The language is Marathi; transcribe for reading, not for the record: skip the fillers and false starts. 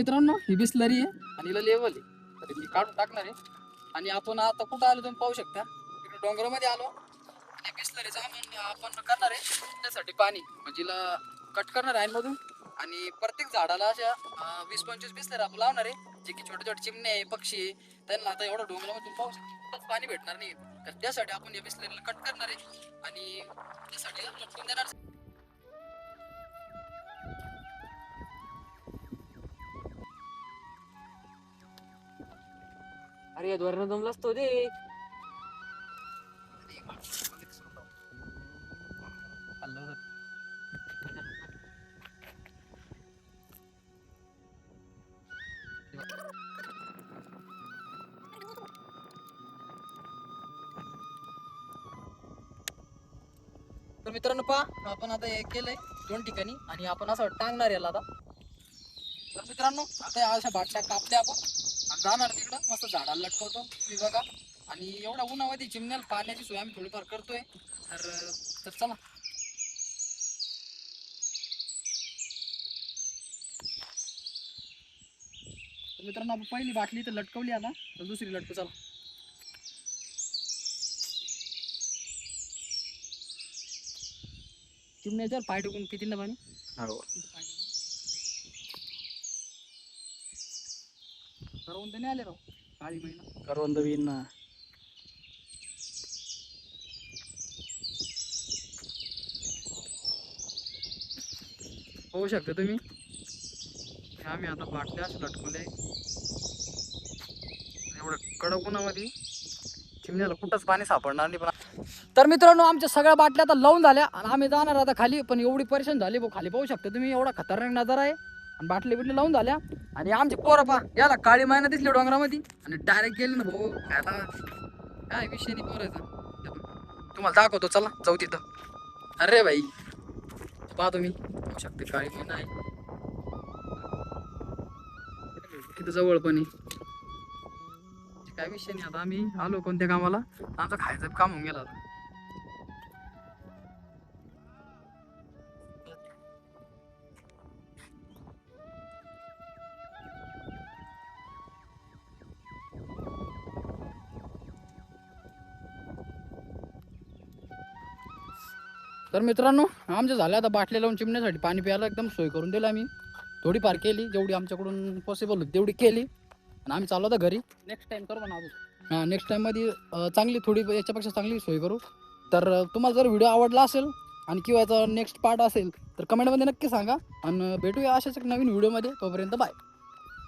मित्रांनो ही बिस्लरी आहे आणि हिला लेवल आहे, तर मी काढून टाकणार आहे. आणि आपण आता कुठं आलो तुम्ही पाहू शकता, इकडे डोंगरामध्ये आलो. आणि बिस्लरीचा आपण करणार आहे त्यासाठी पाणी, म्हणजे हिला कट करणार आहे मधून. आणि प्रत्येक झाडाला अशा 20-25 बिस्लरी आपण लावणार आहे, जे की छोटे छोटे चिमणे आहे, पक्षी आहे, त्यांना आता एवढं डोंगरामध्ये तुम्ही पाहू शकता कुठंच पाणी भेटणार नाही. तर त्यासाठी आपण या बिस्लरीला कट करणार आहे आणि त्यासाठी लटकून देणार. अरे धोरण जमलाच तो दे. तर मित्रांनो पहा, आपण आता हे केलंय 2 ठिकाणी आणि आपण असं टांगणार याला आता. तर मित्रांनो आता या अशा बाटल्या कापल्या आपण आणि जाणार तिकडं मस्त झाडाला लटकवतो तुम्ही बघा. आणि एवढा उन्हामध्ये चिमण्याला पाण्याची सोय आम्ही थोडीफार करतोय. तर चला. तर मित्रांनो आपण पहिली बाटली तर लटकवली, आता तर दुसरी लटकू चला. चिमण्याच्यावर पाय टाकून किती ना पाणी. करवंद नाही आले राव, काळी महिना करवंद बिन ना. होऊ शकते तुम्ही, आम्ही आता बाटल्या असं लटकवले. एवढं कडक उन्हामध्ये चिमण्याला कुठंच पाणी सापडणार नाही. पण तर मित्रांनो आमच्या सगळ्या बाटल्या आता लावून झाल्या आणि आम्ही जाणार आता खाली. पण एवढी परेशान झाली भाऊ, खाली पाहू शकता तुम्ही, एवढा खतरनाक नजारा आहे. आणि बाटली बिटली लावून झाल्या आणि आमचे पोरं पा याला काळी महिना दिसली डोंगरामध्ये आणि डायरेक्ट गेले ना भाऊ खायला. काय विषय नाही पोरायचा, तुम्हाला दाखवतो चला जाऊ तिथं. अरे भाई पहा तुम्ही पाहू शकते काळी महिना आहे तिथं जवळ पण आहे. काय विषय नाही, आता आम्ही आलो कोणत्या कामाला, आमचं खायचं काम होऊन गेलं आता. तर मित्रांनो आमच्या झाल्या आता बाटल्या लावून चिमण्यासाठी पाणी प्यायला एकदम सोय करून दिली आम्ही. थोडीफार केली, जेवढी आमच्याकडून पॉसिबल होती तेवढी केली आणि आम्ही चाललो होता घरी. नेक्स्ट टाइम करू म्हणा. हां नेक्स्ट टाईममध्ये चांगली थोडी याच्यापेक्षा चांगली सोय करू. तर तुम्हाला जर व्हिडिओ आवडला असेल आणि किंवा याचा नेक्स्ट पार्ट असेल तर कमेंटमध्ये नक्की सांगा. आणि भेटूया अशाच एक नवीन व्हिडिओमध्ये. तोपर्यंत बाय.